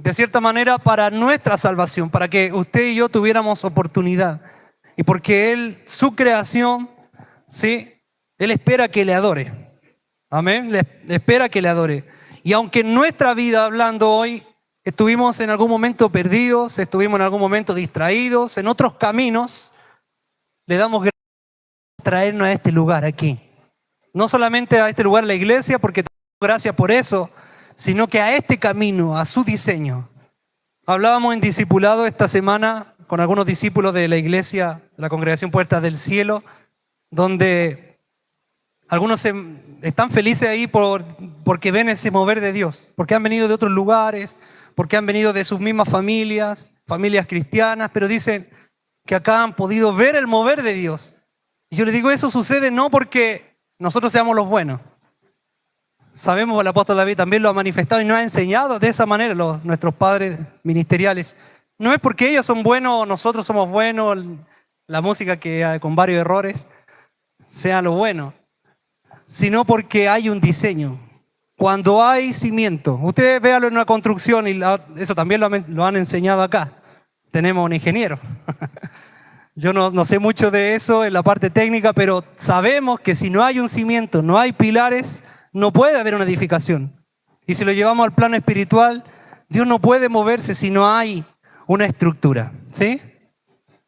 de cierta manera para nuestra salvación, para que usted y yo tuviéramos oportunidad. Y porque Él, su creación, ¿sí? Él espera que le adore. Amén. Le espera que le adore. Y aunque en nuestra vida, hablando hoy, estuvimos en algún momento perdidos, estuvimos en algún momento distraídos, en otros caminos, le damos gracias por traernos a este lugar aquí. No solamente a este lugar, la iglesia, porque gracias por eso, sino que a este camino, a su diseño. Hablábamos en discipulado esta semana con algunos discípulos de la iglesia, de la Congregación Puertas del Cielo, donde algunos están felices ahí porque ven ese mover de Dios, porque han venido de otros lugares, porque han venido de sus mismas familias, familias cristianas, pero dicen que acá han podido ver el mover de Dios. Y yo les digo, eso sucede no porque nosotros seamos los buenos. Sabemos, el apóstol David también lo ha manifestado y nos ha enseñado de esa manera nuestros padres ministeriales. No es porque ellos son buenos, nosotros somos buenos, la música que con varios errores sea lo bueno, sino porque hay un diseño. Cuando hay cimiento, ustedes véanlo en una construcción y eso también lo han enseñado acá. Tenemos un ingeniero. Yo no sé mucho de eso en la parte técnica, pero sabemos que si no hay un cimiento, no hay pilares, no puede haber una edificación. Y si lo llevamos al plano espiritual, Dios no puede moverse si no hay una estructura, ¿sí?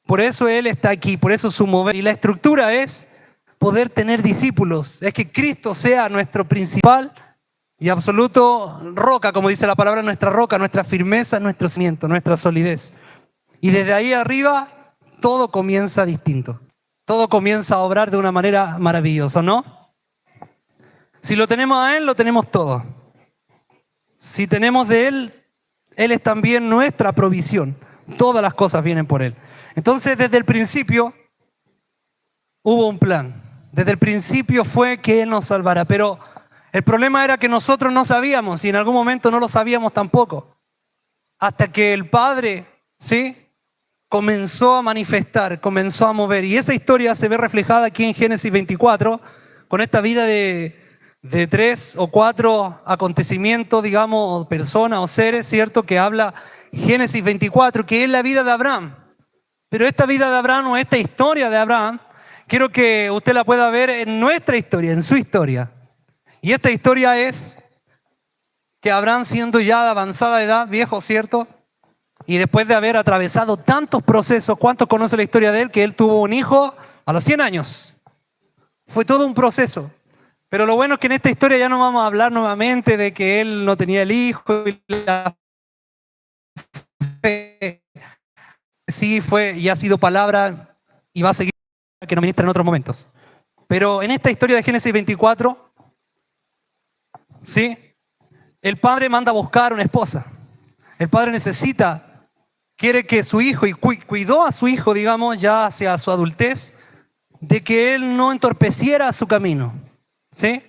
Por eso Él está aquí, por eso su mover. Y la estructura es poder tener discípulos, es que Cristo sea nuestro principal y absoluto roca, como dice la palabra, nuestra roca, nuestra firmeza, nuestro cimiento, nuestra solidez. Y desde ahí arriba todo comienza distinto. Todo comienza a obrar de una manera maravillosa, ¿no? Si lo tenemos a Él, lo tenemos todo. Si tenemos de Él, Él es también nuestra provisión. Todas las cosas vienen por Él. Entonces, desde el principio hubo un plan. Desde el principio fue que Él nos salvará. Pero el problema era que nosotros no sabíamos y en algún momento no lo sabíamos tampoco. Hasta que el Padre, ¿sí?, comenzó a manifestar, comenzó a mover. Y esa historia se ve reflejada aquí en Génesis 24, con esta vida de 3 o 4 acontecimientos, digamos, personas o seres, ¿cierto?, que habla Génesis 24, que es la vida de Abraham. Pero esta vida de Abraham o esta historia de Abraham, quiero que usted la pueda ver en nuestra historia, en su historia. Y esta historia es que Abraham, siendo ya de avanzada edad, viejo, ¿cierto?, y después de haber atravesado tantos procesos, ¿cuántos conocen la historia de él? Que él tuvo un hijo a los 100 años. Fue todo un proceso. Pero lo bueno es que en esta historia ya no vamos a hablar nuevamente de que él no tenía el hijo y la fe. Sí fue y ha sido palabra y va a seguir que nos ministra en otros momentos. Pero en esta historia de Génesis 24, ¿sí?, el padre manda a buscar una esposa. El padre quiere que su hijo, y cuidó a su hijo, digamos, ya hacia su adultez, de que él no entorpeciera su camino, ¿sí?,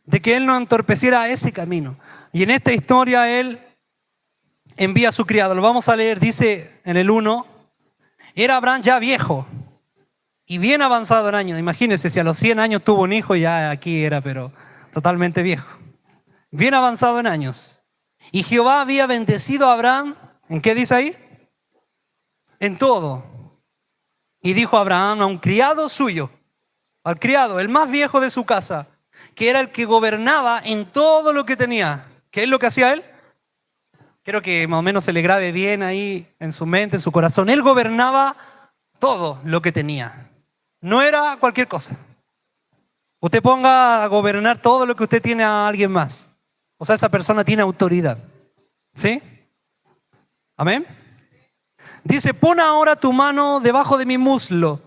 de que él no entorpeciera ese camino. Y en esta historia él envía a su criado. Lo vamos a leer, dice en el 1, era Abraham ya viejo y bien avanzado en años. Imagínense, si a los 100 años tuvo un hijo, ya aquí era, pero totalmente viejo. Bien avanzado en años. Y Jehová había bendecido a Abraham, ¿en qué dice ahí? En todo. Y dijo Abraham a un criado suyo, al criado, el más viejo de su casa, que era el que gobernaba en todo lo que tenía. ¿Qué es lo que hacía él? Quiero que más o menos se le grabe bien ahí en su mente, en su corazón. Él gobernaba todo lo que tenía. No era cualquier cosa. Usted ponga a gobernar todo lo que usted tiene a alguien más. O sea, esa persona tiene autoridad. ¿Sí? Amén. Dice, pon ahora tu mano debajo de mi muslo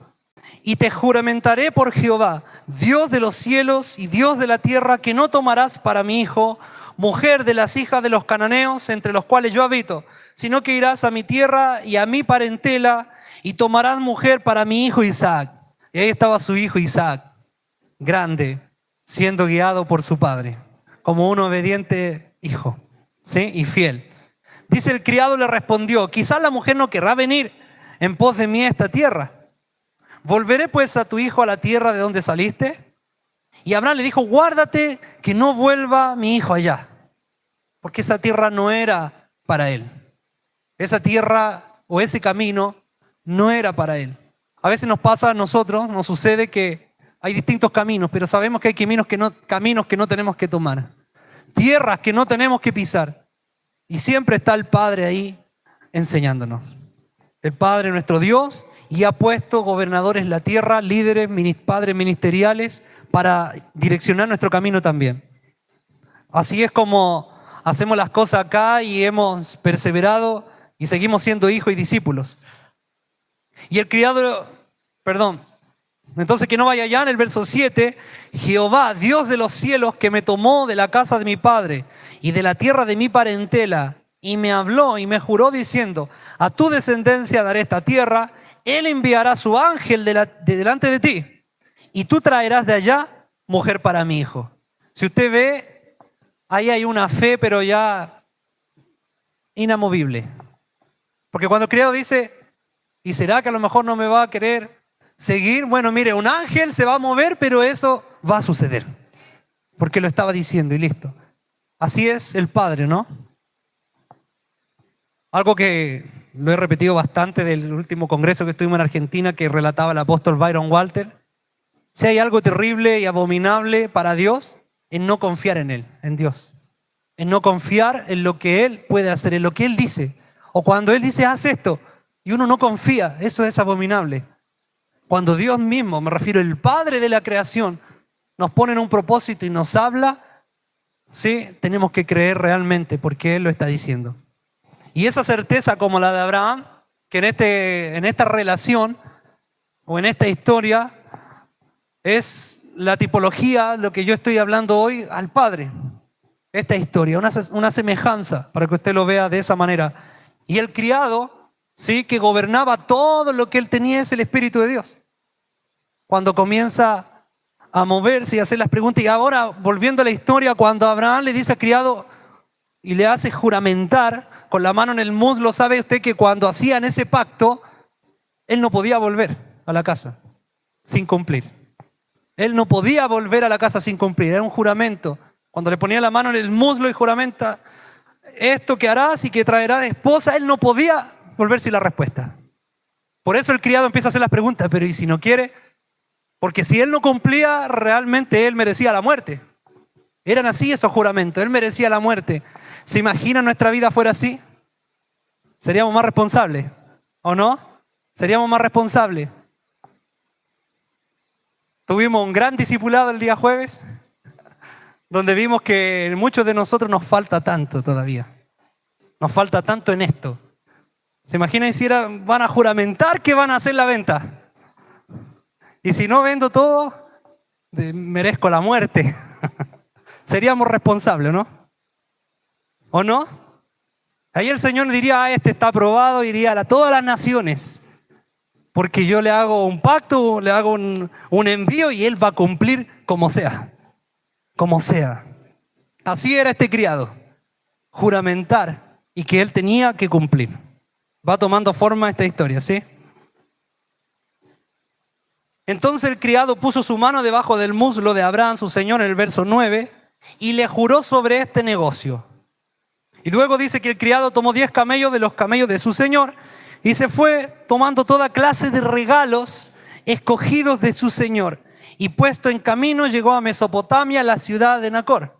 y te juramentaré por Jehová, Dios de los cielos y Dios de la tierra, que no tomarás para mi hijo mujer de las hijas de los cananeos entre los cuales yo habito, sino que irás a mi tierra y a mi parentela y tomarás mujer para mi hijo Isaac. Y ahí estaba su hijo Isaac, grande, siendo guiado por su padre, como un obediente hijo, ¿sí?, y fiel. Dice, el criado le respondió, quizás la mujer no querrá venir en pos de mí a esta tierra. ¿Volveré pues a tu hijo a la tierra de donde saliste? Y Abraham le dijo, guárdate que no vuelva mi hijo allá, porque esa tierra no era para él. esa tierra o ese camino no era para él. A veces nos pasa a nosotros, nos sucede que hay distintos caminos, pero sabemos que hay caminos que no tenemos que tomar, tierras que no tenemos que pisar. Y siempre está el Padre ahí enseñándonos. El Padre, nuestro Dios, y ha puesto gobernadores en la tierra, líderes, padres ministeriales, para direccionar nuestro camino también. Así es como hacemos las cosas acá y hemos perseverado y seguimos siendo hijos y discípulos. Y el criado, entonces que no vaya allá en el verso 7, Jehová, Dios de los cielos, que me tomó de la casa de mi padre y de la tierra de mi parentela, y me habló y me juró diciendo, a tu descendencia daré esta tierra, él enviará su ángel de delante de ti, y tú traerás de allá mujer para mi hijo. Si usted ve, ahí hay una fe, pero ya inamovible. Porque cuando el criado dice, ¿y será que a lo mejor no me va a querer seguir? Bueno, mire, un ángel se va a mover, pero eso va a suceder. Porque lo estaba diciendo y listo. Así es el Padre, ¿no? Algo que lo he repetido bastante del último congreso que estuvimos en Argentina, que relataba el apóstol Byron Walter. Si hay algo terrible y abominable para Dios, es no confiar en Él, en Dios. En no confiar en lo que Él puede hacer, en lo que Él dice. O cuando Él dice, haz esto, y uno no confía, eso es abominable. Cuando Dios mismo, me refiero el Padre de la creación, nos pone en un propósito y nos habla, sí, tenemos que creer realmente porque Él lo está diciendo. Y esa certeza como la de Abraham, que en esta relación o en esta historia es la tipología, lo que yo estoy hablando hoy, al Padre. Esta historia, una semejanza, para que usted lo vea de esa manera. Y el criado, sí, que gobernaba todo lo que él tenía, es el Espíritu de Dios. Cuando comienza a moverse y a hacer las preguntas. Y ahora, volviendo a la historia, cuando Abraham le dice al criado y le hace juramentar con la mano en el muslo, sabe usted que cuando hacían ese pacto, él no podía volver a la casa sin cumplir. Él no podía volver a la casa sin cumplir, era un juramento. Cuando le ponía la mano en el muslo y juramenta, esto que harás y que traerás de esposa, él no podía volver sin la respuesta. Por eso el criado empieza a hacer las preguntas, pero ¿y si no quiere? Porque si él no cumplía, realmente él merecía la muerte. Eran así esos juramentos, él merecía la muerte. ¿Se imagina nuestra vida fuera así? ¿Seríamos más responsables? ¿O no? ¿Seríamos más responsables? Tuvimos un gran discipulado el día jueves, donde vimos que muchos de nosotros nos falta tanto todavía. Nos falta tanto en esto. ¿Se imaginan si van a juramentar que van a hacer la venta? Y si no vendo todo, merezco la muerte. Seríamos responsables, ¿no? ¿O no? Ahí el Señor diría, este está aprobado, iría a todas las naciones. Porque yo le hago un pacto, le hago un envío y Él va a cumplir como sea. Como sea. Así era este criado. Juramentar y que Él tenía que cumplir. Va tomando forma esta historia, ¿sí? Entonces el criado puso su mano debajo del muslo de Abraham, su señor, en el verso 9, y le juró sobre este negocio. Y luego dice que el criado tomó 10 camellos de los camellos de su señor y se fue tomando toda clase de regalos escogidos de su señor. Y puesto en camino llegó a Mesopotamia, la ciudad de Nacor.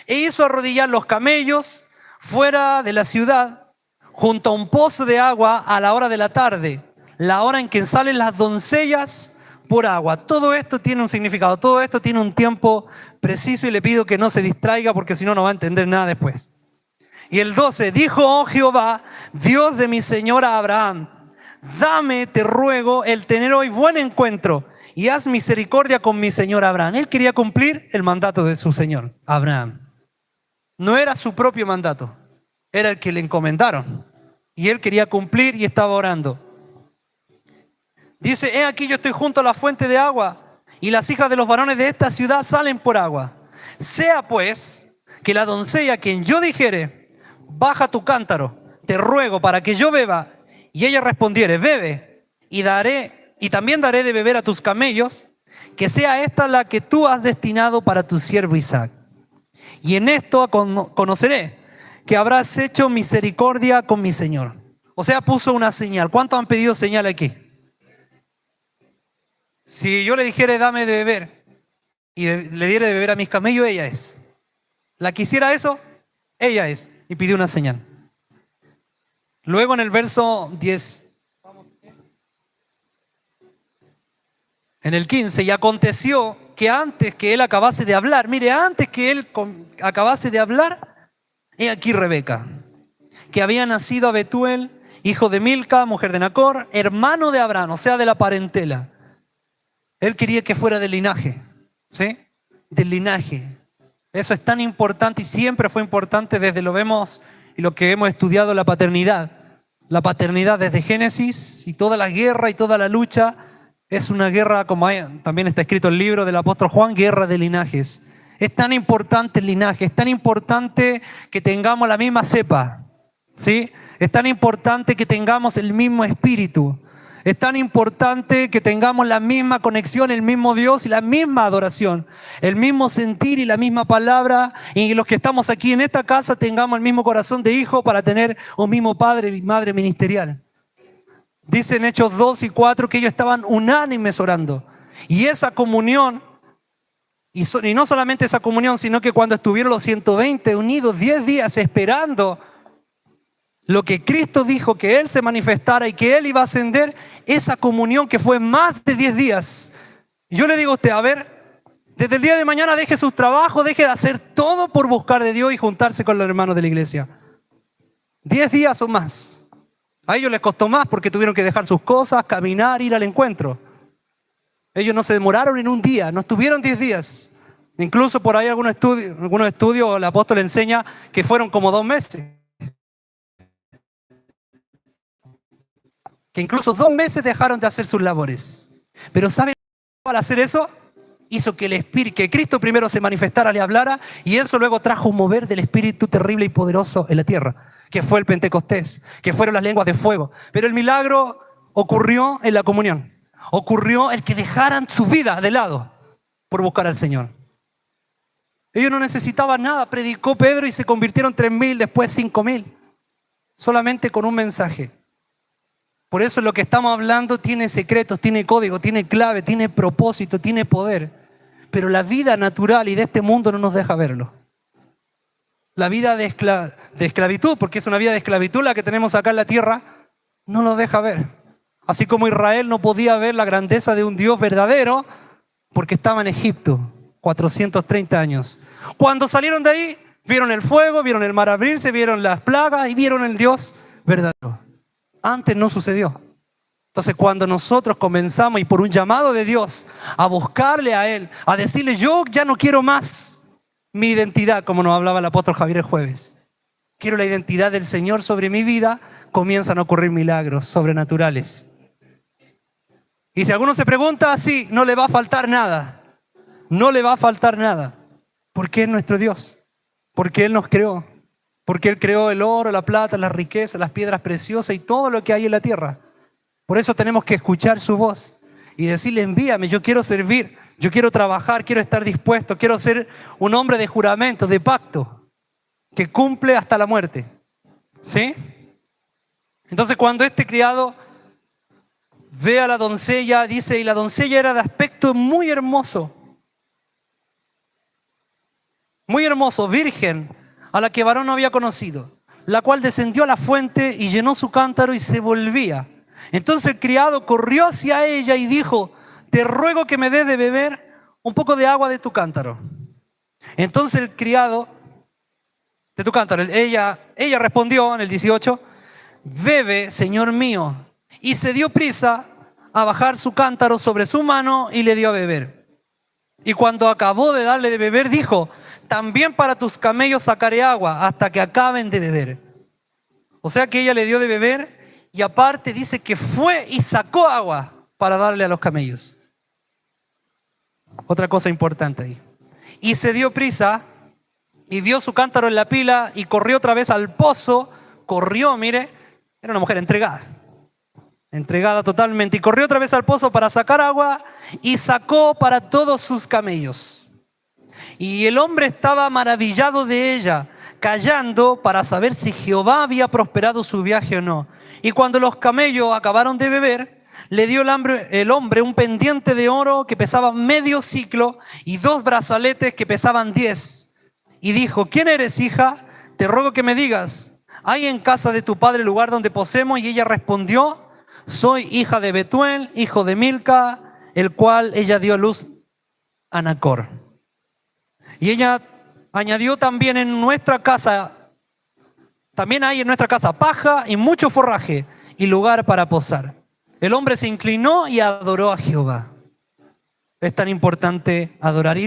E hizo arrodillar los camellos fuera de la ciudad, junto a un pozo de agua a la hora de la tarde, la hora en que salen las doncellas por agua. Todo esto tiene un significado, todo esto tiene un tiempo preciso y le pido que no se distraiga porque si no, no va a entender nada después. Y el 12, dijo, oh Jehová, Dios de mi señor Abraham, dame, te ruego, el tener hoy buen encuentro y haz misericordia con mi señor Abraham. Él quería cumplir el mandato de su señor, Abraham. No era su propio mandato, era el que le encomendaron. Y él quería cumplir y estaba orando. Dice, he aquí yo estoy junto a la fuente de agua y las hijas de los varones de esta ciudad salen por agua. Sea pues que la doncella a quien yo dijere, baja tu cántaro, te ruego para que yo beba, y ella respondiere, bebe, y también daré de beber a tus camellos, que sea esta la que tú has destinado para tu siervo Isaac. Y en esto conoceré que habrás hecho misericordia con mi señor. O sea, puso una señal. ¿Cuántos han pedido señal aquí? Si yo le dijera, dame de beber, y le diera de beber a mis camellos, ella es. La que hiciera eso, ella es. Y pidió una señal. Luego en el verso 10, en el 15, y aconteció que antes que él acabase de hablar, mire, antes que él acabase de hablar, he aquí Rebeca, que había nacido a Betuel, hijo de Milca, mujer de Nacor, hermano de Abraham, o sea, de la parentela. Él quería que fuera del linaje, ¿sí? Del linaje. Eso es tan importante y siempre fue importante desde lo vemos y lo que hemos estudiado la paternidad. La paternidad desde Génesis y toda la guerra y toda la lucha es una guerra, como también está escrito en el libro del apóstol Juan, guerra de linajes. Es tan importante el linaje, es tan importante que tengamos la misma cepa, ¿sí? Es tan importante que tengamos el mismo espíritu. Es tan importante que tengamos la misma conexión, el mismo Dios y la misma adoración, el mismo sentir y la misma palabra, y los que estamos aquí en esta casa tengamos el mismo corazón de hijo para tener un mismo padre y madre ministerial. Dice en Hechos 2 y 4 que ellos estaban unánimes orando. Y esa comunión, y no solamente esa comunión, sino que cuando estuvieron los 120 unidos 10 días esperando lo que Cristo dijo, que Él se manifestara y que Él iba a ascender, esa comunión que fue más de 10 días. Yo le digo a usted, a ver, desde el día de mañana deje sus trabajos, deje de hacer todo por buscar de Dios y juntarse con los hermanos de la iglesia. 10 días o más. A ellos les costó más porque tuvieron que dejar sus cosas, caminar, ir al encuentro. Ellos no se demoraron en un día, no estuvieron 10 días. Incluso por ahí algunos estudios, el apóstol enseña que fueron como 2 meses. Que incluso 2 meses dejaron de hacer sus labores. Pero ¿saben? Al hacer eso, hizo que el Espíritu, que Cristo primero se manifestara, le hablara, y eso luego trajo un mover del Espíritu terrible y poderoso en la tierra, que fue el Pentecostés, que fueron las lenguas de fuego. Pero el milagro ocurrió en la comunión. Ocurrió el que dejaran su vida de lado por buscar al Señor. Ellos no necesitaban nada. Predicó Pedro y se convirtieron 3.000, después 5.000. Solamente con un mensaje. Por eso lo que estamos hablando tiene secretos, tiene código, tiene clave, tiene propósito, tiene poder. Pero la vida natural y de este mundo no nos deja verlo. La vida de esclavitud, porque es una vida de esclavitud la que tenemos acá en la tierra, no nos deja ver. Así como Israel no podía ver la grandeza de un Dios verdadero porque estaba en Egipto 430 años. Cuando salieron de ahí, vieron el fuego, vieron el mar abrirse, vieron las plagas y vieron el Dios verdadero. Antes no sucedió. Entonces cuando nosotros comenzamos y por un llamado de Dios a buscarle a Él, a decirle yo ya no quiero más mi identidad, como nos hablaba el apóstol Javier el jueves, quiero la identidad del Señor sobre mi vida, comienzan a ocurrir milagros sobrenaturales. Y si alguno se pregunta así, no le va a faltar nada. No le va a faltar nada. Porque es nuestro Dios. Porque Él nos creó. Porque Él creó el oro, la plata, las riquezas, las piedras preciosas y todo lo que hay en la tierra. Por eso tenemos que escuchar su voz y decirle, envíame, yo quiero servir, yo quiero trabajar, quiero estar dispuesto, quiero ser un hombre de juramento, de pacto, que cumple hasta la muerte. ¿Sí? Entonces cuando este criado ve a la doncella, dice, y la doncella era de aspecto muy hermoso, virgen, a la que varón no había conocido, la cual descendió a la fuente y llenó su cántaro y se volvía. Entonces el criado corrió hacia ella y dijo, te ruego que me des de beber un poco de agua de tu cántaro. Entonces el criado, de tu cántaro, ella respondió en el 18, bebe, señor mío. Y se dio prisa a bajar su cántaro sobre su mano y le dio a beber. Y cuando acabó de darle de beber, dijo, también para tus camellos sacaré agua hasta que acaben de beber. O sea que ella le dio de beber y aparte dice que fue y sacó agua para darle a los camellos. Otra cosa importante ahí. Y se dio prisa y vio su cántaro en la pila y corrió otra vez al pozo. Corrió, mire, era una mujer entregada totalmente. Y corrió otra vez al pozo para sacar agua y sacó para todos sus camellos. Y el hombre estaba maravillado de ella, callando para saber si Jehová había prosperado su viaje o no. Y cuando los camellos acabaron de beber, le dio el hombre un pendiente de oro que pesaba medio siclo y 2 brazaletes que pesaban 10. Y dijo: ¿quién eres, hija? Te ruego que me digas, ¿hay en casa de tu padre lugar donde posemos? Y ella respondió: soy hija de Betuel, hijo de Milca, el cual ella dio a luz a Nacor. Y ella añadió: también hay en nuestra casa paja y mucho forraje y lugar para posar. El hombre se inclinó y adoró a Jehová. Es tan importante adorar. Y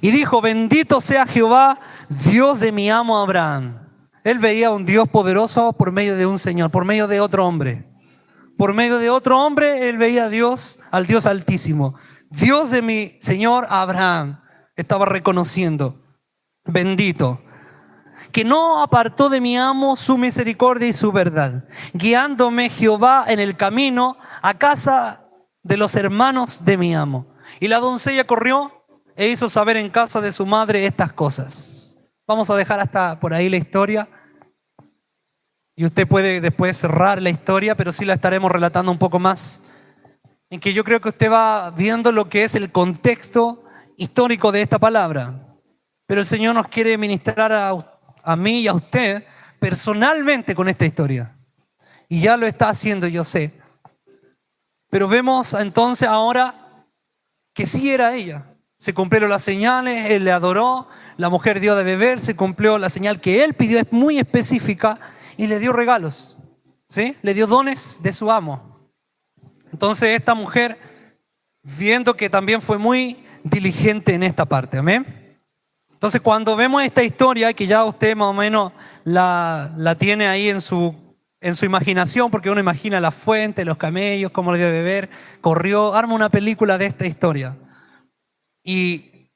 dijo: bendito sea Jehová, Dios de mi amo Abraham. Él veía a un Dios poderoso por medio de un Señor, por medio de otro hombre. Por medio de otro hombre, él veía a Dios, al Dios Altísimo. Dios de mi Señor Abraham. Estaba reconociendo: bendito, que no apartó de mi amo su misericordia y su verdad, guiándome Jehová en el camino a casa de los hermanos de mi amo. Y la doncella corrió e hizo saber en casa de su madre estas cosas. Vamos a dejar hasta por ahí la historia. Y usted puede después cerrar la historia, pero sí la estaremos relatando un poco más, en que yo creo que usted va viendo lo que es el contexto histórico de esta palabra. Pero el Señor nos quiere ministrar a mí y a usted personalmente con esta historia. Y ya lo está haciendo, yo sé. Pero vemos entonces ahora que sí era ella. Se cumplieron las señales, él le adoró, la mujer dio de beber, se cumplió la señal que él pidió, es muy específica, y le dio regalos, ¿sí? Le dio dones de su amo. Entonces esta mujer, viendo que también fue muy diligente en esta parte, amén. Entonces cuando vemos esta historia, que ya usted más o menos la tiene ahí en su imaginación, porque uno imagina la fuente, los camellos, cómo le dio de beber, corrió, arma una película de esta historia. Y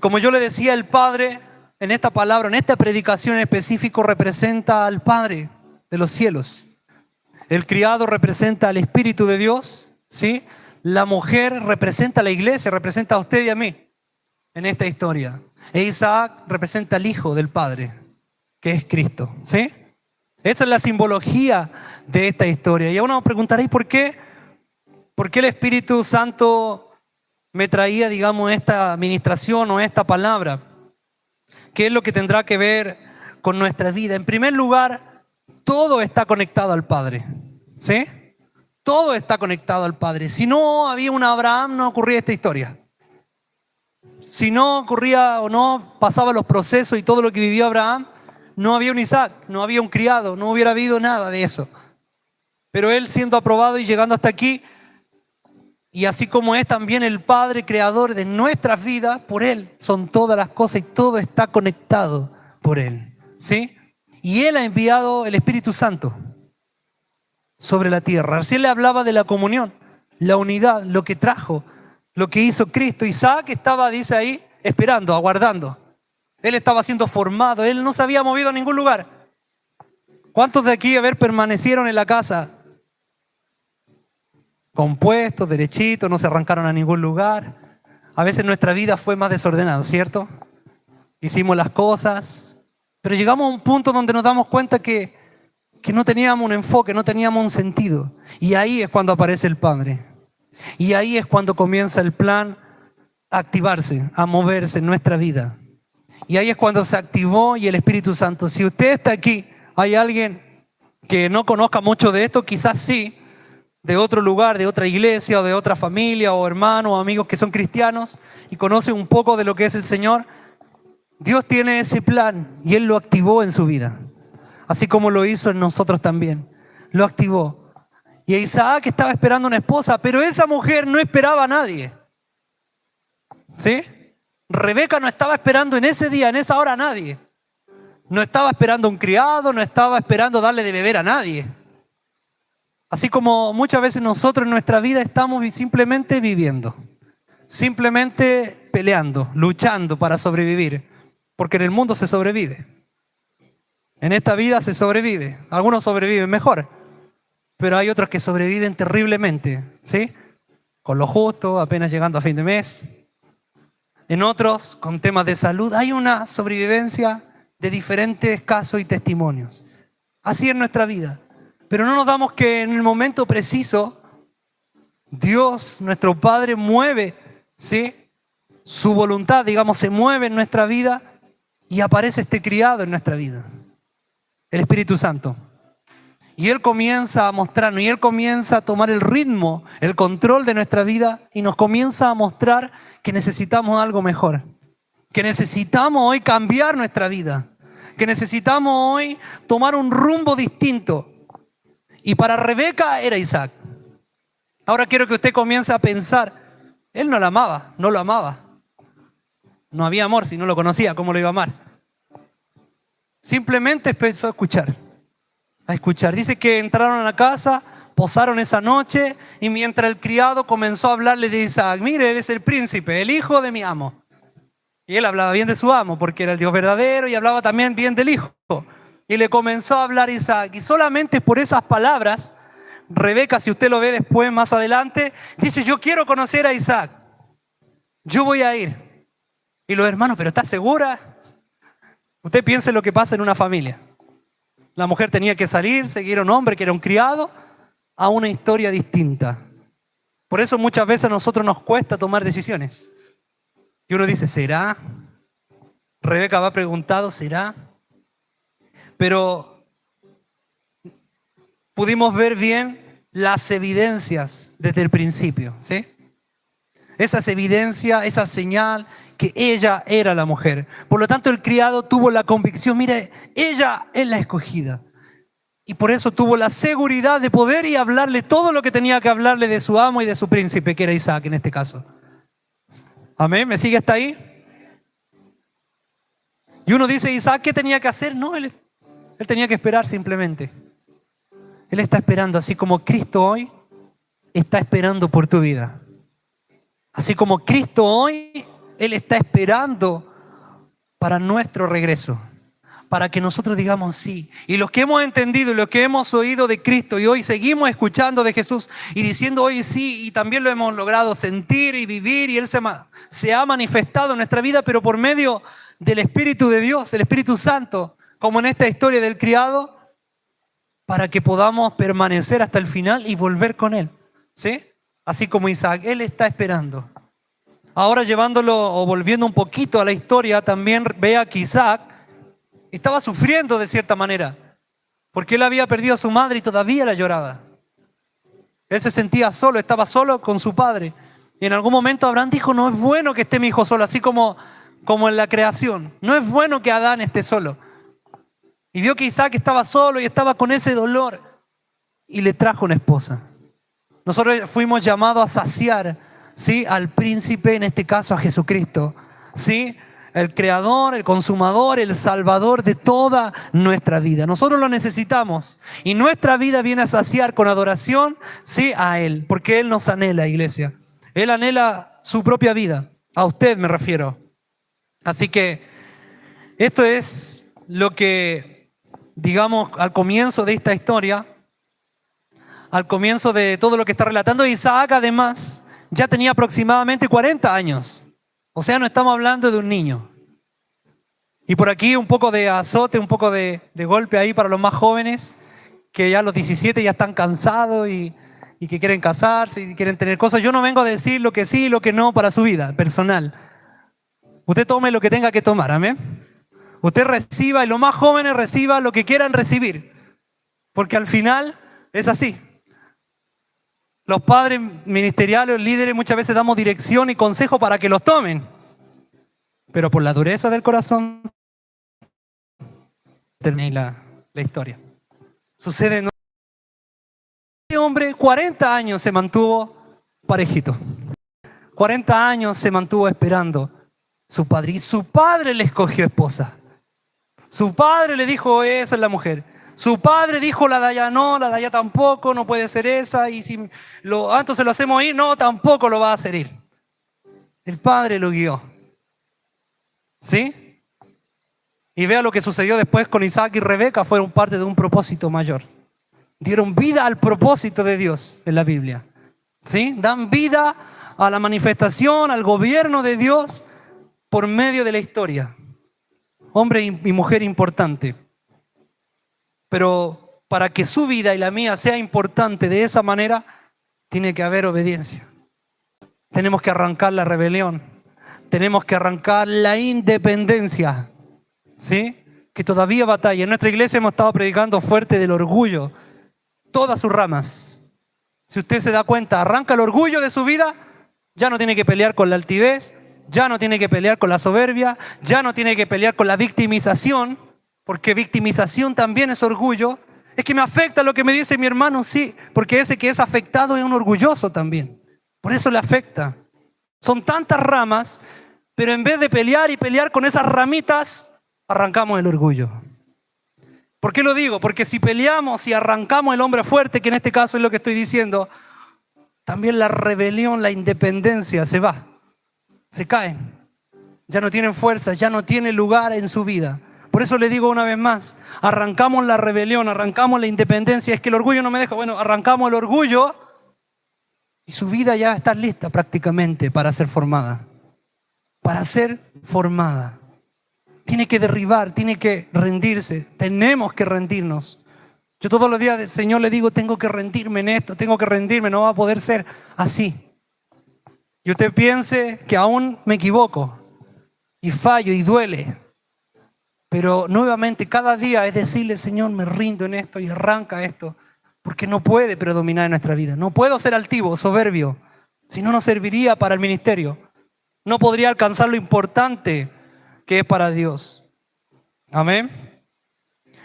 como yo le decía, el Padre, en esta palabra, en esta predicación en específico, representa al Padre de los cielos. El criado representa al Espíritu de Dios, ¿sí? La mujer representa a la iglesia, representa a usted y a mí en esta historia. E Isaac representa al Hijo del Padre, que es Cristo, ¿sí? Esa es la simbología de esta historia. Y uno preguntaréis ¿por qué? ¿Por qué el Espíritu Santo me traía, digamos, esta administración o esta palabra? ¿Qué es lo que tendrá que ver con nuestra vida? En primer lugar, todo está conectado al Padre, ¿sí? Todo está conectado al Padre. Si no había un Abraham, no ocurría esta historia. Si no ocurría o no pasaba los procesos y todo lo que vivió Abraham, no había un Isaac, no había un criado, no hubiera habido nada de eso. Pero él siendo aprobado y llegando hasta aquí, y así como es también el Padre creador de nuestras vidas, por él son todas las cosas y todo está conectado por él, ¿sí? Y él ha enviado el Espíritu Santo sobre la tierra. Recién le hablaba de la comunión, la unidad, lo que trajo, lo que hizo Cristo. Isaac estaba, dice ahí, esperando, aguardando. Él estaba siendo formado, él no se había movido a ningún lugar. ¿Cuántos de aquí, permanecieron en la casa? Compuestos, derechitos, no se arrancaron a ningún lugar. A veces nuestra vida fue más desordenada, ¿cierto? Hicimos las cosas, pero llegamos a un punto donde nos damos cuenta que no teníamos un enfoque, no teníamos un sentido. Y ahí es cuando aparece el Padre. Y ahí es cuando comienza el plan a activarse, a moverse en nuestra vida. Y ahí es cuando se activó y el Espíritu Santo. Si usted está aquí, hay alguien que no conozca mucho de esto, quizás sí, de otro lugar, de otra iglesia o de otra familia o hermanos o amigos que son cristianos y conocen un poco de lo que es el Señor. Dios tiene ese plan y Él lo activó en su vida, así como lo hizo en nosotros también. Lo activó. Y Isaac estaba esperando una esposa, pero esa mujer no esperaba a nadie, ¿sí? Rebeca no estaba esperando en ese día, en esa hora a nadie. No estaba esperando a un criado, no estaba esperando darle de beber a nadie. Así como muchas veces nosotros en nuestra vida estamos simplemente viviendo, simplemente peleando, luchando para sobrevivir, porque en el mundo se sobrevive. En esta vida se sobrevive. Algunos sobreviven mejor, pero hay otros que sobreviven terriblemente, ¿sí? Con lo justo, apenas llegando a fin de mes. En otros, con temas de salud, hay una sobrevivencia de diferentes casos y testimonios. Así es nuestra vida. Pero no nos damos que en el momento preciso Dios, nuestro Padre, mueve, ¿sí?, su voluntad, digamos, se mueve en nuestra vida y aparece este criado en nuestra vida, el Espíritu Santo. Y Él comienza a mostrarnos, y Él comienza a tomar el ritmo, el control de nuestra vida y nos comienza a mostrar que necesitamos algo mejor, que necesitamos hoy cambiar nuestra vida, que necesitamos hoy tomar un rumbo distinto. Y para Rebeca era Isaac. Ahora quiero que usted comience a pensar, él no la amaba, no lo amaba. No había amor si no lo conocía, ¿cómo lo iba a amar? Simplemente empezó a escuchar. Dice que entraron a la casa, posaron esa noche y mientras el criado comenzó a hablarle de Isaac, mire, él es el príncipe, el hijo de mi amo. Y él hablaba bien de su amo porque era el Dios verdadero y hablaba también bien del hijo. Y le comenzó a hablar a Isaac y solamente por esas palabras, Rebeca, si usted lo ve después más adelante, dice, yo quiero conocer a Isaac, yo voy a ir. Y los hermanos, ¿pero estás segura? Usted piense lo que pasa en una familia. La mujer tenía que salir, seguir a un hombre que era un criado, a una historia distinta. Por eso muchas veces a nosotros nos cuesta tomar decisiones. Y uno dice, ¿será? Rebeca va preguntado, ¿será? Pero pudimos ver bien las evidencias desde el principio, ¿sí? Esas evidencias, esa señal que ella era la mujer. Por lo tanto, el criado tuvo la convicción, mire, ella es la escogida. Y por eso tuvo la seguridad de poder y hablarle todo lo que tenía que hablarle de su amo y de su príncipe, que era Isaac en este caso. Amén, ¿me sigue hasta ahí? Y uno dice, Isaac, ¿qué tenía que hacer? No, él tenía que esperar simplemente. Él está esperando, así como Cristo hoy está esperando por tu vida. Así como Cristo hoy, Él está esperando para nuestro regreso, para que nosotros digamos sí. Y los que hemos entendido y los que hemos oído de Cristo y hoy seguimos escuchando de Jesús y diciendo hoy sí, y también lo hemos logrado sentir y vivir y Él se ha manifestado en nuestra vida, pero por medio del Espíritu de Dios, el Espíritu Santo, como en esta historia del criado, para que podamos permanecer hasta el final y volver con Él, ¿sí? Así como Isaac, Él está esperando. Ahora llevándolo o volviendo un poquito a la historia, también vea que Isaac estaba sufriendo de cierta manera, porque él había perdido a su madre y todavía la lloraba. Él se sentía solo, estaba solo con su padre. Y en algún momento Abraham dijo, no es bueno que esté mi hijo solo, así como en la creación. No es bueno que Adán esté solo. Y vio que Isaac estaba solo y estaba con ese dolor y le trajo una esposa. Nosotros fuimos llamados a saciar, ¿sí?, al príncipe, en este caso a Jesucristo, ¿sí?, el creador, el consumador, el salvador de toda nuestra vida. Nosotros lo necesitamos y nuestra vida viene a saciar con adoración, ¿sí?, a Él, porque Él nos anhela, iglesia. Él anhela su propia vida, a usted me refiero. Así que esto es lo que, digamos, al comienzo de esta historia, al comienzo de todo lo que está relatando, Isaac además ya tenía aproximadamente 40 años. O sea, no estamos hablando de un niño. Y por aquí un poco de azote, un poco de golpe ahí para los más jóvenes, que ya a los 17 ya están cansados y que quieren casarse y quieren tener cosas. Yo no vengo a decir lo que sí y lo que no para su vida personal. Usted tome lo que tenga que tomar, amén. Usted reciba y los más jóvenes reciban lo que quieran recibir. Porque al final es así. Los padres ministeriales, los líderes, muchas veces damos dirección y consejo para que los tomen. Pero por la dureza del corazón, termina la historia. Sucede, ¿no? Este hombre 40 años se mantuvo parejito. 40 años se mantuvo esperando su padre. Y su padre le escogió esposa. Su padre le dijo, esa es la mujer. Su padre dijo, la de allá no, la de allá tampoco, no puede ser esa. Y si entonces lo hacemos ir, no, tampoco lo va a hacer ir. El padre lo guió. ¿Sí? Y vea lo que sucedió después con Isaac y Rebeca, fueron parte de un propósito mayor. Dieron vida al propósito de Dios en la Biblia. ¿Sí? Dan vida a la manifestación, al gobierno de Dios por medio de la historia. hombre y mujer importante. Pero para que su vida y la mía sea importante de esa manera, tiene que haber obediencia. Tenemos que arrancar la rebelión. Tenemos que arrancar la independencia. ¿Sí? Que todavía batalla. En nuestra iglesia hemos estado predicando fuerte del orgullo. Todas sus ramas. Si usted se da cuenta, arranca el orgullo de su vida, ya no tiene que pelear con la altivez, ya no tiene que pelear con la soberbia, ya no tiene que pelear con la victimización, porque victimización también es orgullo. Es que me afecta lo que me dice mi hermano, sí, porque ese que es afectado es un orgulloso también. Por eso le afecta. Son tantas ramas, pero en vez de pelear y pelear con esas ramitas, arrancamos el orgullo. ¿Por qué lo digo? Porque si peleamos y arrancamos el hombre fuerte, que en este caso es lo que estoy diciendo, también la rebelión, la independencia se va, se caen. Ya no tienen fuerza, ya no tienen lugar en su vida. Por eso le digo una vez más, arrancamos la rebelión, arrancamos la independencia. Es que el orgullo no me deja. Bueno, arrancamos el orgullo y su vida ya está lista prácticamente para ser formada. Para ser formada. Tiene que derribar, tiene que rendirse. Tenemos que rendirnos. Yo todos los días, Señor, le digo, tengo que rendirme en esto, tengo que rendirme, no va a poder ser así. Y usted piense que aún me equivoco y fallo y duele. Pero nuevamente cada día es decirle, Señor, me rindo en esto y arranca esto. Porque no puede predominar en nuestra vida. No puedo ser altivo, soberbio. Si no, no serviría para el ministerio. No podría alcanzar lo importante que es para Dios. Amén.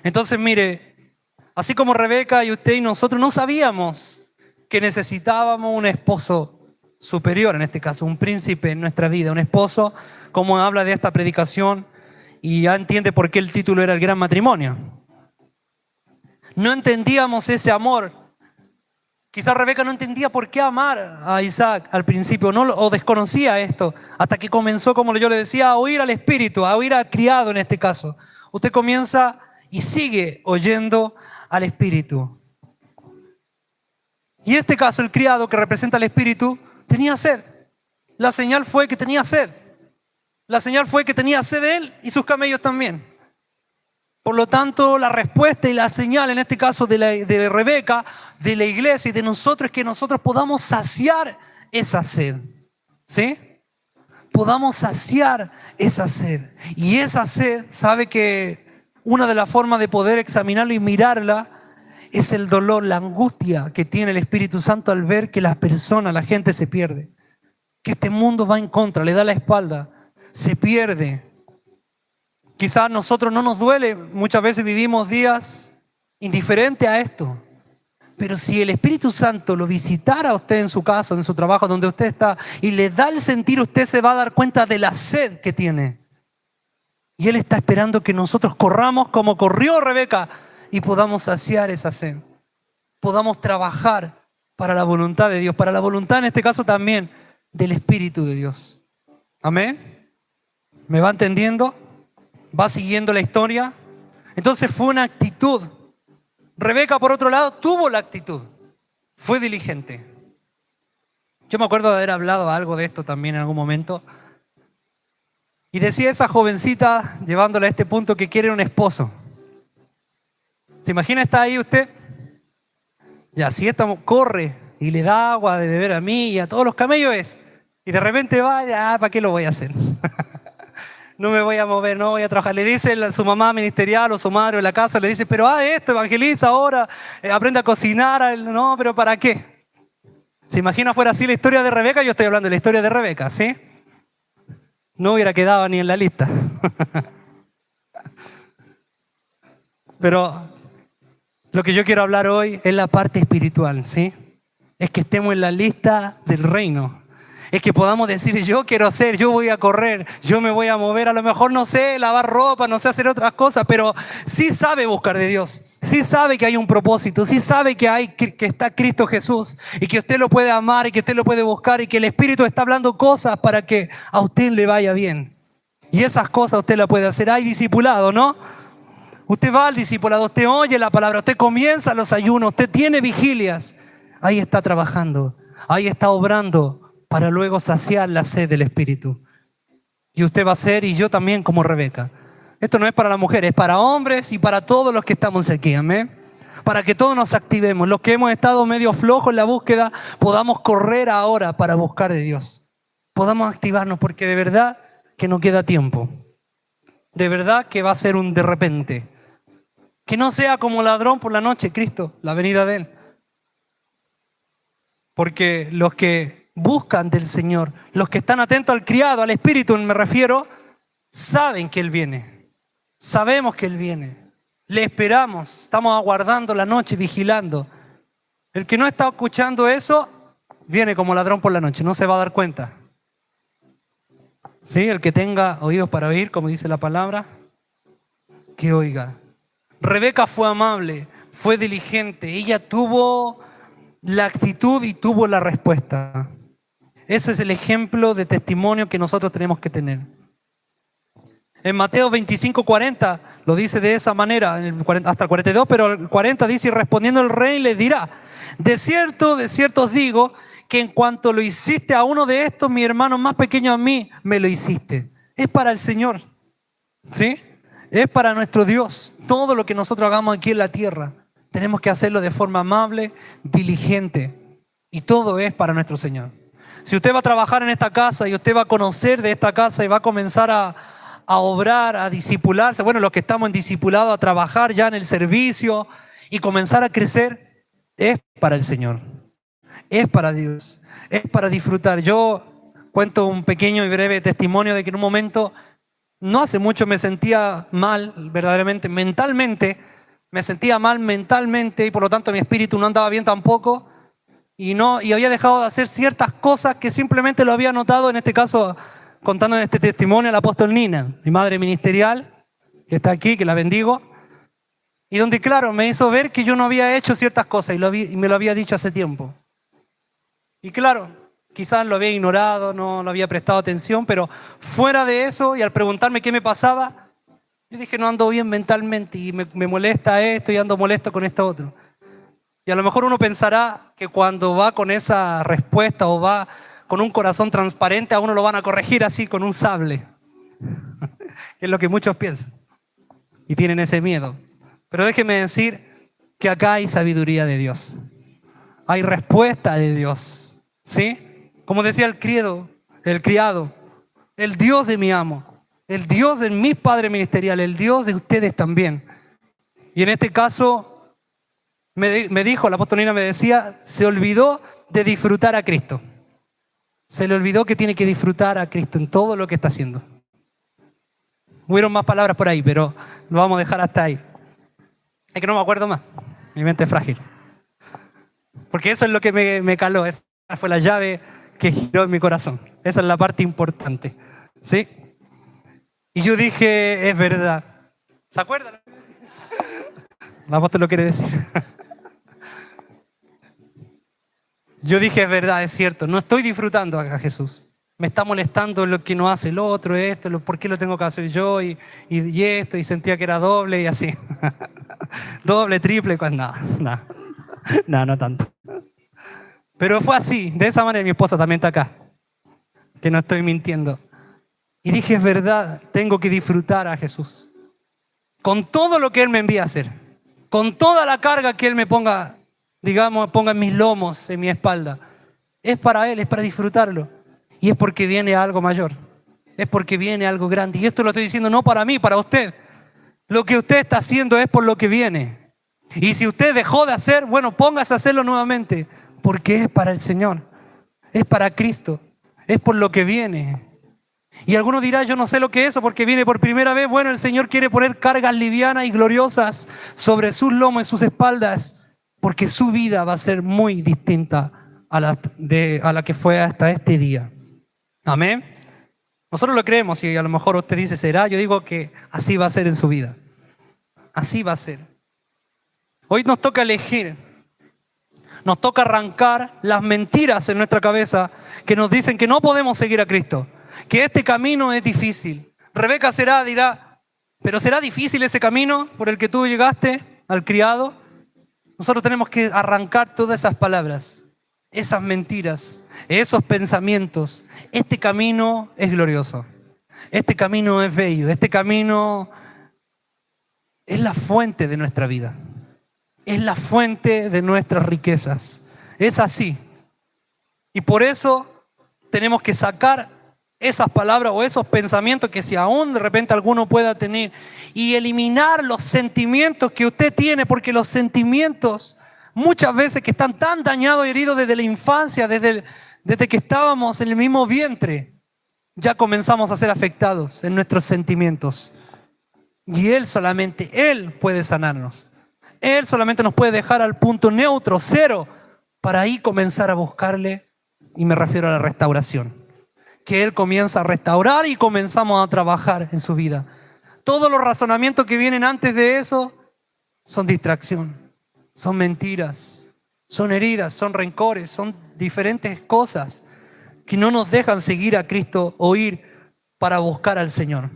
Entonces, mire, así como Rebeca y usted y nosotros no sabíamos que necesitábamos un esposo superior, en este caso, un príncipe en nuestra vida, un esposo, como habla de esta predicación, y ya entiende por qué el título era el gran matrimonio. No entendíamos ese amor. Quizás Rebeca no entendía por qué amar a Isaac al principio, o desconocía esto, hasta que comenzó, como yo le decía, a oír al Espíritu, a oír al criado en este caso. Usted comienza y sigue oyendo al Espíritu. Y en este caso, el criado que representa al Espíritu tenía sed. La señal fue que tenía sed. La señal fue que tenía sed de él y sus camellos también. Por lo tanto, la respuesta y la señal, en este caso de Rebeca, de la iglesia y de nosotros, es que nosotros podamos saciar esa sed. ¿Sí? Podamos saciar esa sed. Y esa sed, sabe que una de las formas de poder examinarla y mirarla es el dolor, la angustia que tiene el Espíritu Santo al ver que la persona, la gente se pierde. Que este mundo va en contra, le da la espalda, se pierde. Quizás a nosotros no nos duele, muchas veces vivimos días indiferentes a esto. Pero si el Espíritu Santo lo visitara a usted en su casa, en su trabajo, donde usted está, y le da el sentir, usted se va a dar cuenta de la sed que tiene. Y Él está esperando que nosotros corramos como corrió Rebeca y podamos saciar esa sed. Podamos trabajar para la voluntad de Dios, para la voluntad en este caso también del Espíritu de Dios. Amén. ¿Me va entendiendo? ¿Va siguiendo la historia? Entonces fue una actitud. Rebeca, por otro lado, tuvo la actitud. Fue diligente. Yo me acuerdo de haber hablado algo de esto también en algún momento. Y decía esa jovencita, llevándola a este punto, que quiere un esposo. ¿Se imagina está ahí usted? Y así esta corre y le da agua de beber a mí y a todos los camellos. Y de repente va, ¿para qué lo voy a hacer? No me voy a mover, no voy a trabajar. Le dice su mamá ministerial o su madre en la casa, le dice, pero esto, evangeliza ahora, aprende a cocinar. No, pero ¿para qué? ¿Se imagina fuera así la historia de Rebeca? Yo estoy hablando de la historia de Rebeca, ¿sí? No hubiera quedado ni en la lista. Pero lo que yo quiero hablar hoy es la parte espiritual, ¿sí? Es que estemos en la lista del reino. Es que podamos decir, yo quiero hacer, yo voy a correr, yo me voy a mover. A lo mejor no sé lavar ropa, no sé hacer otras cosas, pero sí sabe buscar de Dios. Sí sabe que hay un propósito, sí sabe que está Cristo Jesús y que usted lo puede amar y que usted lo puede buscar y que el Espíritu está hablando cosas para que a usted le vaya bien. Y esas cosas usted las puede hacer. Hay discipulado, ¿no? Usted va al discipulado, usted oye la palabra, usted comienza los ayunos, usted tiene vigilias. Ahí está trabajando, ahí está obrando para luego saciar la sed del Espíritu. Y usted va a ser, y yo también como Rebeca, Esto no es para las mujeres, es para hombres y para todos los que estamos aquí, amén. Para que todos nos activemos. Los que hemos estado medio flojos en la búsqueda, podamos correr ahora para buscar de Dios. Podamos activarnos porque de verdad que no queda tiempo. De verdad que va a ser un de repente. Que no sea como ladrón por la noche, Cristo, la venida de Él. Porque los que buscan del Señor, los que están atentos al criado, al Espíritu me refiero, saben que Él viene. Sabemos que Él viene. Le esperamos, estamos aguardando la noche, vigilando. El que no está escuchando eso, viene como ladrón por la noche, no se va a dar cuenta. ¿Sí? El que tenga oídos para oír, como dice la palabra, que oiga. Rebeca fue amable, fue diligente, ella tuvo la actitud y tuvo la respuesta. Ese es el ejemplo de testimonio que nosotros tenemos que tener. En Mateo 25:40 lo dice de esa manera, hasta el 42, pero el 40 dice, y respondiendo el rey le dirá, de cierto os digo, que en cuanto lo hiciste a uno de estos, mi hermano más pequeño a mí, me lo hiciste. Es para el Señor, ¿sí? Es para nuestro Dios. Todo lo que nosotros hagamos aquí en la tierra, tenemos que hacerlo de forma amable, diligente. Y todo es para nuestro Señor. Si usted va a trabajar en esta casa y usted va a conocer de esta casa y va a comenzar a obrar, a discipularse, bueno, los que estamos en discipulado, a trabajar ya en el servicio y comenzar a crecer, es para el Señor. Es para Dios, es para disfrutar. Yo cuento un pequeño y breve testimonio de que en un momento, no hace mucho, me sentía mal, verdaderamente, mentalmente, me sentía mal mentalmente y por lo tanto mi espíritu no andaba bien tampoco y había dejado de hacer ciertas cosas que simplemente lo había notado, en este caso, contando en este testimonio, al apóstol Nina, mi madre ministerial, que está aquí, que la bendigo, y donde, claro, me hizo ver que yo no había hecho ciertas cosas y me lo había dicho hace tiempo. Y claro, quizás lo había ignorado, no lo había prestado atención, pero fuera de eso, y al preguntarme qué me pasaba, yo dije, no ando bien mentalmente y me molesta esto y ando molesto con esto otro. Y a lo mejor uno pensará que cuando va con esa respuesta o va con un corazón transparente, a uno lo van a corregir así con un sable. Es lo que muchos piensan y tienen ese miedo. Pero déjeme decir que acá hay sabiduría de Dios. Hay respuesta de Dios. ¿Sí? Como decía el criado, el Dios de mi amo, el Dios de mis padres ministeriales, el Dios de ustedes también. Y en este caso, me dijo, la apóstol Nina me decía, se olvidó de disfrutar a Cristo. Se le olvidó que tiene que disfrutar a Cristo en todo lo que está haciendo. Hubieron más palabras por ahí, pero lo vamos a dejar hasta ahí. Es que no me acuerdo más. Mi mente es frágil. Porque eso es lo que me caló. Esa fue la llave que giró en mi corazón. Esa es la parte importante. ¿Sí? Y yo dije, es verdad. ¿Se acuerdan? La apóstol lo quiere decir. Yo dije, es verdad, es cierto. No estoy disfrutando a Jesús. Me está molestando lo que no hace el otro, esto, por qué lo tengo que hacer yo y esto, y sentía que era doble y así. Doble, triple, no tanto. Pero fue así, de esa manera. Mi esposa también está acá, que no estoy mintiendo. Y dije, es verdad, tengo que disfrutar a Jesús. Con todo lo que Él me envía a hacer. Con toda la carga que Él me ponga, digamos, ponga en mis lomos, en mi espalda. Es para Él, es para disfrutarlo. Y es porque viene algo mayor. Es porque viene algo grande. Y esto lo estoy diciendo no para mí, para usted. Lo que usted está haciendo es por lo que viene. Y si usted dejó de hacer, bueno, póngase a hacerlo nuevamente. Porque es para el Señor. Es para Cristo. Es por lo que viene. Y alguno dirá, yo no sé lo que es eso porque viene por primera vez. Bueno, el Señor quiere poner cargas livianas y gloriosas sobre sus lomos y sus espaldas. Porque su vida va a ser muy distinta a la que fue hasta este día. Amén. Nosotros lo creemos y a lo mejor usted dice, ¿será? Yo digo que así va a ser en su vida. Así va a ser. Hoy nos toca elegir. Nos toca arrancar las mentiras en nuestra cabeza que nos dicen que no podemos seguir a Cristo. Que este camino es difícil. Rebeca dirá, ¿pero será difícil ese camino por el que tú llegaste al criado? Nosotros tenemos que arrancar todas esas palabras. Esas mentiras, esos pensamientos. Este camino es glorioso. Este camino es bello. Este camino es la fuente de nuestra vida. Es la fuente de nuestras riquezas. Es así. Y por eso tenemos que sacar esas palabras o esos pensamientos que si aún de repente alguno pueda tener y eliminar los sentimientos que usted tiene, porque los sentimientos muchas veces que están tan dañados y heridos desde la infancia, desde que estábamos en el mismo vientre, ya comenzamos a ser afectados en nuestros sentimientos. Y solamente Él puede sanarnos. Él solamente nos puede dejar al punto neutro, cero, para ahí comenzar a buscarle, y me refiero a la restauración. Que Él comienza a restaurar y comenzamos a trabajar en su vida. Todos los razonamientos que vienen antes de eso son distracción, son mentiras, son heridas, son rencores, son diferentes cosas que no nos dejan seguir a Cristo o ir para buscar al Señor.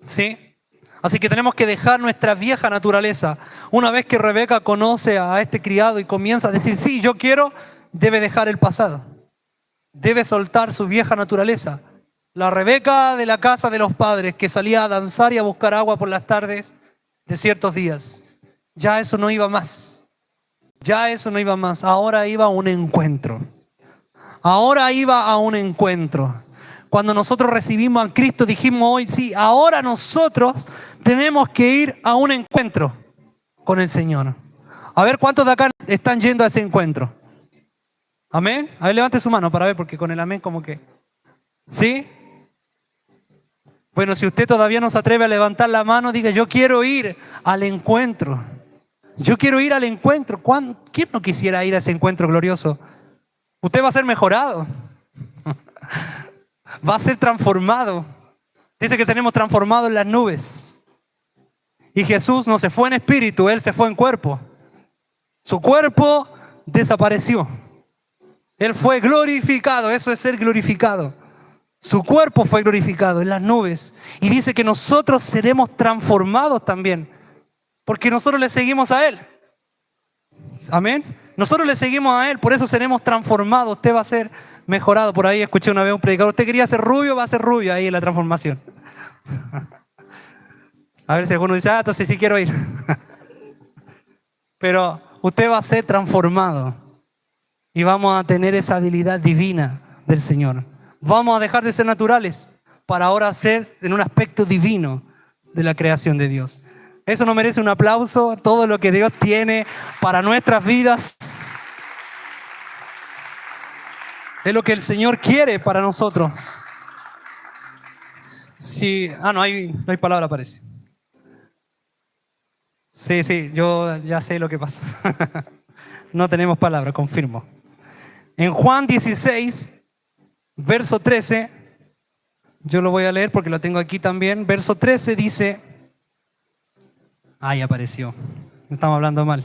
¿Sí? Así que tenemos que dejar nuestra vieja naturaleza. Una vez que Rebeca conoce a este criado y comienza a decir, sí, yo quiero, debe dejar el pasado. Debe soltar su vieja naturaleza. La Rebeca de la casa de los padres que salía a danzar y a buscar agua por las tardes de ciertos días. Ya eso no iba más. Ya eso no iba más. Ahora iba a un encuentro. Ahora iba a un encuentro. Cuando nosotros recibimos a Cristo dijimos hoy, sí, ahora nosotros tenemos que ir a un encuentro con el Señor. A ver, ¿cuántos de acá están yendo a ese encuentro? ¿Amén? A ver, levante su mano para ver, porque con el amén como que... ¿Sí? Bueno, si usted todavía no se atreve a levantar la mano, diga, yo quiero ir al encuentro. Yo quiero ir al encuentro. ¿Quién no quisiera ir a ese encuentro glorioso? Usted va a ser mejorado. Va a ser transformado. Dice que seremos transformados en las nubes. Y Jesús no se fue en espíritu, Él se fue en cuerpo. Su cuerpo desapareció. Él fue glorificado, eso es ser glorificado. Su cuerpo fue glorificado en las nubes. Y dice que nosotros seremos transformados también, porque nosotros le seguimos a Él. Amén. Nosotros le seguimos a Él, por eso seremos transformados. Usted va a ser mejorado. Por ahí escuché una vez un predicador, usted quería ser rubio, va a ser rubio ahí en la transformación. A ver si alguno dice, entonces sí quiero ir. Pero usted va a ser transformado. Y vamos a tener esa habilidad divina del Señor. Vamos a dejar de ser naturales para ahora ser en un aspecto divino de la creación de Dios. Eso nos merece un aplauso, todo lo que Dios tiene para nuestras vidas. Es lo que el Señor quiere para nosotros. Sí, no hay palabra, parece. Sí, yo ya sé lo que pasa. No tenemos palabra, confirmo. En Juan 16, verso 13, yo lo voy a leer porque lo tengo aquí también. Verso 13 dice, ahí apareció, estamos hablando mal.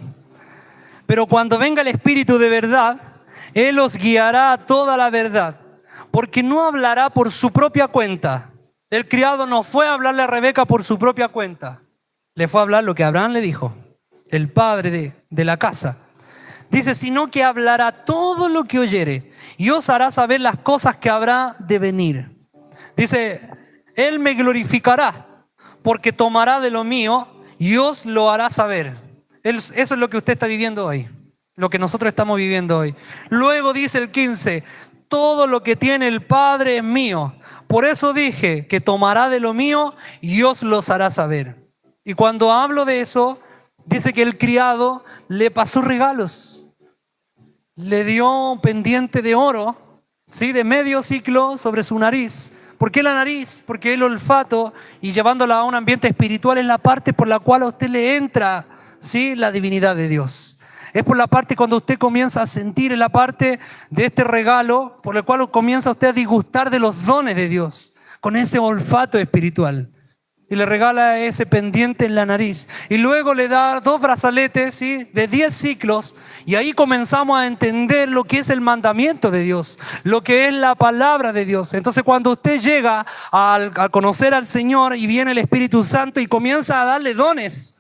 Pero cuando venga el Espíritu de verdad, Él os guiará a toda la verdad, porque no hablará por su propia cuenta. El criado no fue a hablarle a Rebeca por su propia cuenta. Le fue a hablar lo que Abraham le dijo, el padre de la casa. Dice, sino que hablará todo lo que oyere y os hará saber las cosas que habrá de venir. Dice, Él me glorificará porque tomará de lo mío y os lo hará saber. Eso es lo que usted está viviendo hoy, lo que nosotros estamos viviendo hoy. Luego dice el 15, todo lo que tiene el Padre es mío. Por eso dije que tomará de lo mío y os los hará saber. Y cuando hablo de eso, dice que el criado le pasó regalos. Le dio un pendiente de oro, ¿sí? De medio ciclo sobre su nariz. ¿Por qué la nariz? Porque el olfato, y llevándola a un ambiente espiritual, es la parte por la cual a usted le entra, ¿sí? La divinidad de Dios. Es por la parte cuando usted comienza a sentir, en la parte de este regalo, por el cual comienza usted a disgustar de los dones de Dios, con ese olfato espiritual. Y le regala ese pendiente en la nariz. Y luego le da 2 brazaletes, ¿sí? De 10 ciclos. Y ahí comenzamos a entender lo que es el mandamiento de Dios, lo que es la palabra de Dios. Entonces cuando usted llega a conocer al Señor y viene el Espíritu Santo y comienza a darle dones,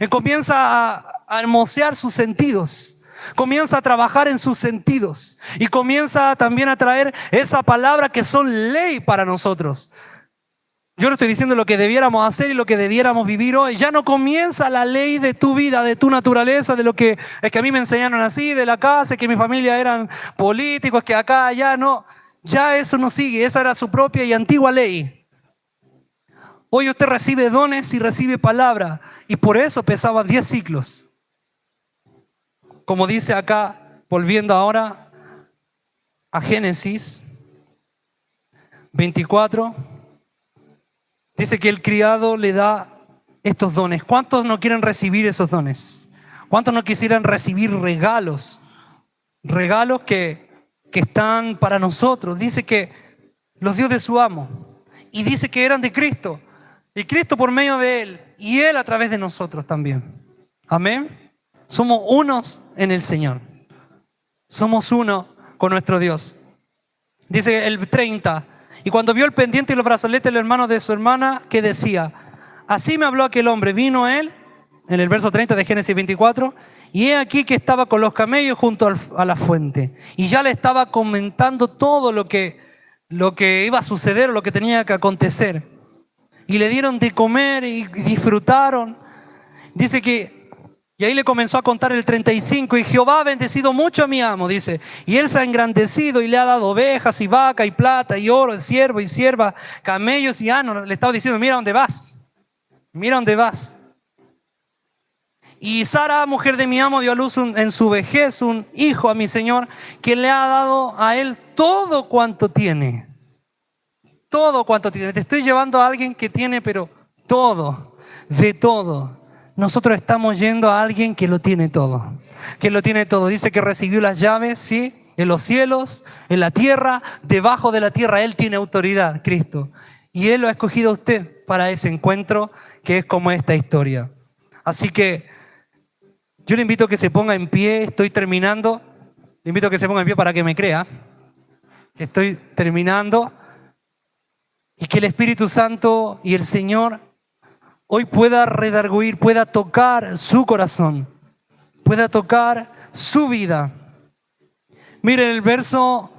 comienza a hermosear sus sentidos, comienza a trabajar en sus sentidos y comienza también a traer esa palabra que son ley para nosotros. Yo no estoy diciendo lo que debiéramos hacer y lo que debiéramos vivir hoy. Ya no comienza la ley de tu vida, de tu naturaleza, de lo que es que a mí me enseñaron así, de la casa, que mi familia eran políticos, que acá, allá, no. Ya eso no sigue, esa era su propia y antigua ley. Hoy usted recibe dones y recibe palabra, y por eso pesaba 10 ciclos. Como dice acá, volviendo ahora a Génesis 24, dice que el criado le da estos dones. ¿Cuántos no quieren recibir esos dones? ¿Cuántos no quisieran recibir regalos? Regalos que están para nosotros. Dice que los dio de su amo. Y dice que eran de Cristo. Y Cristo por medio de Él. Y Él a través de nosotros también. Amén. Somos unos en el Señor. Somos uno con nuestro Dios. Dice el 30. Y cuando vio el pendiente y los brazaletes del hermano de su hermana, que decía: así me habló aquel hombre. Vino él, en el verso 30 de Génesis 24, y he aquí que estaba con los camellos junto a la fuente. Y ya le estaba comentando todo lo que iba a suceder o lo que tenía que acontecer. Y le dieron de comer y disfrutaron. Dice que, y ahí le comenzó a contar el 35, y Jehová ha bendecido mucho a mi amo, dice, y él se ha engrandecido y le ha dado ovejas y vaca y plata y oro, siervo y sierva, camellos y asnos. Le estaba diciendo: mira dónde vas, mira dónde vas. Y Sara, mujer de mi amo, dio a luz en su vejez un hijo a mi señor, que le ha dado a él todo cuanto tiene. Todo cuanto tiene. Te estoy llevando a alguien que tiene, pero todo, de todo. Nosotros estamos yendo a alguien que lo tiene todo. Que lo tiene todo. Dice que recibió las llaves, ¿sí? En los cielos, en la tierra, debajo de la tierra. Él tiene autoridad, Cristo. Y Él lo ha escogido a usted para ese encuentro que es como esta historia. Así que yo le invito a que se ponga en pie. Estoy terminando. Le invito a que se ponga en pie para que me crea. Que estoy terminando. Y que el Espíritu Santo y el Señor hoy pueda redarguir, pueda tocar su corazón, pueda tocar su vida. Miren el verso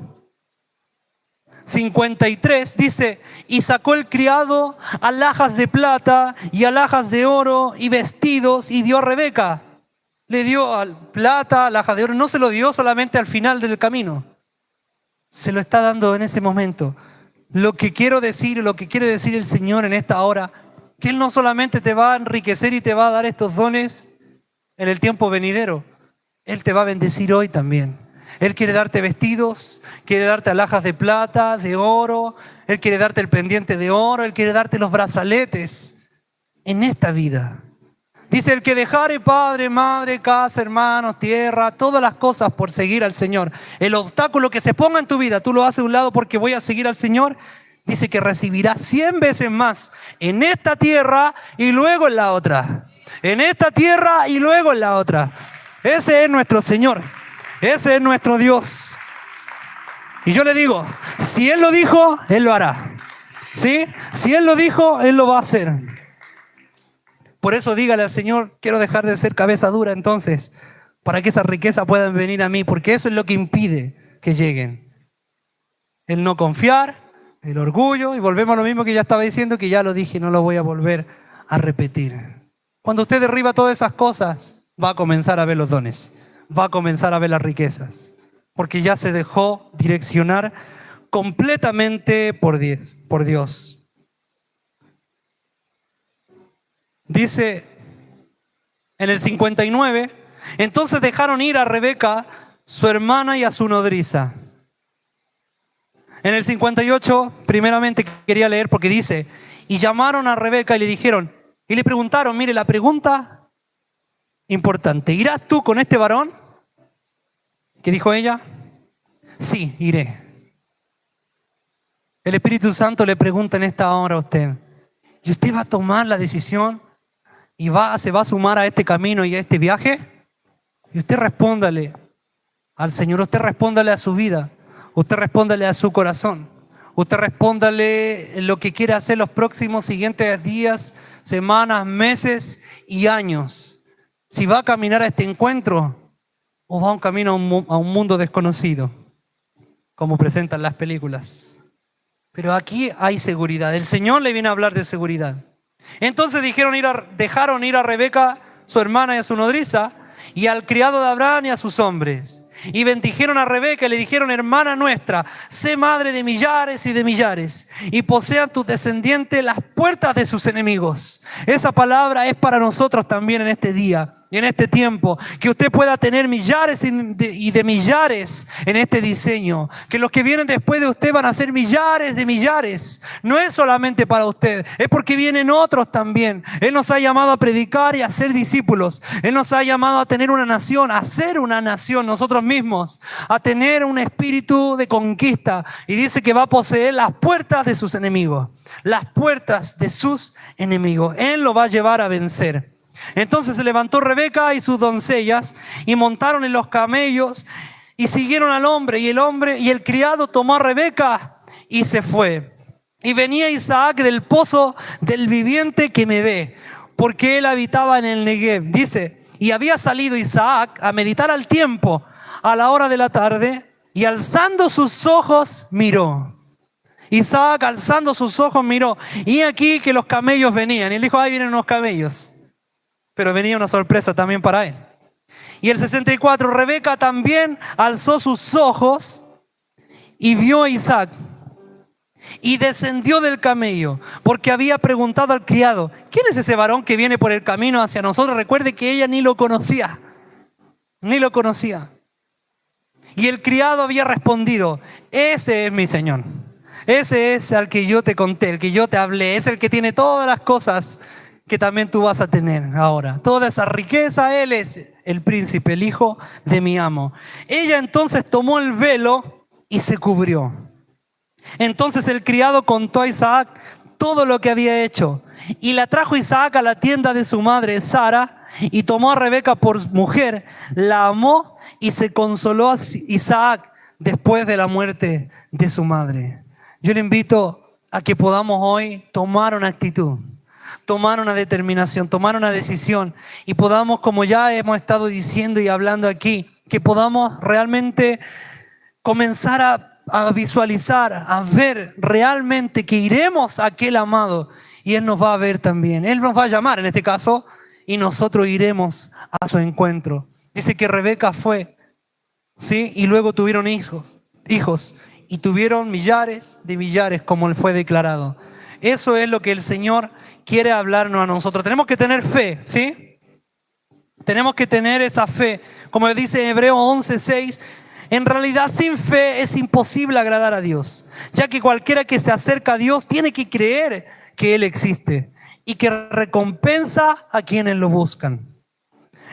53, dice: y sacó el criado alhajas de plata y alhajas de oro y vestidos y dio a Rebeca. Le dio plata, alhajas de oro. No se lo dio solamente al final del camino, se lo está dando en ese momento. Lo que quiero decir, lo que quiere decir el Señor en esta hora, que Él no solamente te va a enriquecer y te va a dar estos dones en el tiempo venidero, Él te va a bendecir hoy también. Él quiere darte vestidos, quiere darte alhajas de plata, de oro, Él quiere darte el pendiente de oro, Él quiere darte los brazaletes en esta vida. Dice: el que dejare padre, madre, casa, hermanos, tierra, todas las cosas por seguir al Señor. El obstáculo que se ponga en tu vida, tú lo haces a un lado porque voy a seguir al Señor. Dice que recibirá 100 veces más en esta tierra y luego en la otra. En esta tierra y luego en la otra. Ese es nuestro Señor. Ese es nuestro Dios. Y yo le digo, si Él lo dijo, Él lo hará. ¿Sí? Si Él lo dijo, Él lo va a hacer. Por eso dígale al Señor: quiero dejar de ser cabeza dura entonces, para que esas riquezas puedan venir a mí, porque eso es lo que impide que lleguen. El no confiar, el orgullo, y volvemos a lo mismo que ya estaba diciendo, que ya lo dije y no lo voy a volver a repetir. Cuando usted derriba todas esas cosas, va a comenzar a ver los dones, va a comenzar a ver las riquezas, porque ya se dejó direccionar completamente por Dios. Dice en el 59, entonces dejaron ir a Rebeca, su hermana, y a su nodriza. En el 58, primeramente quería leer porque dice: y llamaron a Rebeca y le dijeron, y le preguntaron, mire la pregunta importante: ¿irás tú con este varón? ¿Qué dijo ella? Sí, iré. El Espíritu Santo le pregunta en esta hora a usted, ¿y usted va a tomar la decisión y se va a sumar a este camino y a este viaje? Y usted respóndale al Señor, usted respóndale a su vida, usted respóndale a su corazón, usted respóndale lo que quiere hacer los próximos siguientes días, semanas, meses y años. Si va a caminar a este encuentro o va a un camino a un mundo desconocido, como presentan las películas. Pero aquí hay seguridad. El Señor le viene a hablar de seguridad. Entonces dejaron ir a Rebeca, su hermana, y a su nodriza, y al criado de Abraham y a sus hombres. Y bendijeron a Rebeca y le dijeron: hermana nuestra, sé madre de millares y de millares, y posean tus descendientes las puertas de sus enemigos. Esa palabra es para nosotros también en este día y en este tiempo, que usted pueda tener millares y de millares en este diseño, que los que vienen después de usted van a ser millares de millares. No es solamente para usted, es porque vienen otros también. Él nos ha llamado a predicar y a ser discípulos. Él nos ha llamado a tener una nación, a ser una nación nosotros mismos, a tener un espíritu de conquista. Y dice que va a poseer las puertas de sus enemigos, las puertas de sus enemigos. Él lo va a llevar a vencer. Entonces se levantó Rebeca y sus doncellas y montaron en los camellos y siguieron al hombre. Y el criado tomó a Rebeca y se fue. Y venía Isaac del pozo del viviente que me ve, porque él habitaba en el Negev. Dice: y había salido Isaac a meditar al tiempo, a la hora de la tarde, y alzando sus ojos miró. Isaac, alzando sus ojos, miró, y aquí que los camellos venían. Y él dijo: ahí vienen unos camellos. Pero venía una sorpresa también para él. Y el 64, Rebeca también alzó sus ojos y vio a Isaac. Y descendió del camello, porque había preguntado al criado: ¿quién es ese varón que viene por el camino hacia nosotros? Recuerde que ella ni lo conocía. Ni lo conocía. Y el criado había respondido: ese es mi señor. Ese es al que yo te conté, el que yo te hablé. Es el que tiene todas las cosas que también tú vas a tener ahora. Toda esa riqueza, él es el príncipe, el hijo de mi amo. Ella entonces tomó el velo y se cubrió. Entonces el criado contó a Isaac todo lo que había hecho. Y la trajo Isaac a la tienda de su madre Sara, y tomó a Rebeca por mujer, la amó y se consoló a Isaac después de la muerte de su madre. Yo le invito a que podamos hoy tomar una actitud, tomar una determinación, tomar una decisión, y podamos, como ya hemos estado diciendo y hablando aquí, que podamos realmente comenzar a visualizar, a ver realmente que iremos a aquel amado y Él nos va a ver también. Él nos va a llamar en este caso y nosotros iremos a su encuentro. Dice que Rebeca fue, ¿sí? Y luego tuvieron hijos y tuvieron millares de millares, como Él fue declarado. Eso es lo que el Señor quiere hablarnos a nosotros. Tenemos que tener fe, ¿sí? Tenemos que tener esa fe. Como dice Hebreos 11:6, en realidad sin fe es imposible agradar a Dios, ya que cualquiera que se acerca a Dios tiene que creer que Él existe y que recompensa a quienes lo buscan.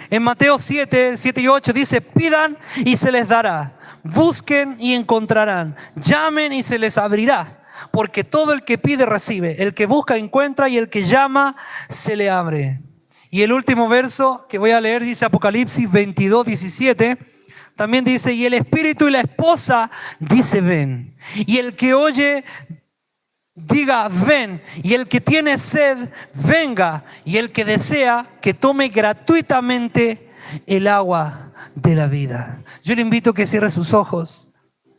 En Mateo 7 y 8 dice: pidan y se les dará, busquen y encontrarán, llamen y se les abrirá. Porque todo el que pide recibe, el que busca encuentra, y el que llama se le abre. Y el último verso que voy a leer dice Apocalipsis 22:17. También dice: y el espíritu y la esposa dice ven. Y el que oye diga ven. Y el que tiene sed venga. Y el que desea que tome gratuitamente el agua de la vida. Yo le invito a que cierre sus ojos.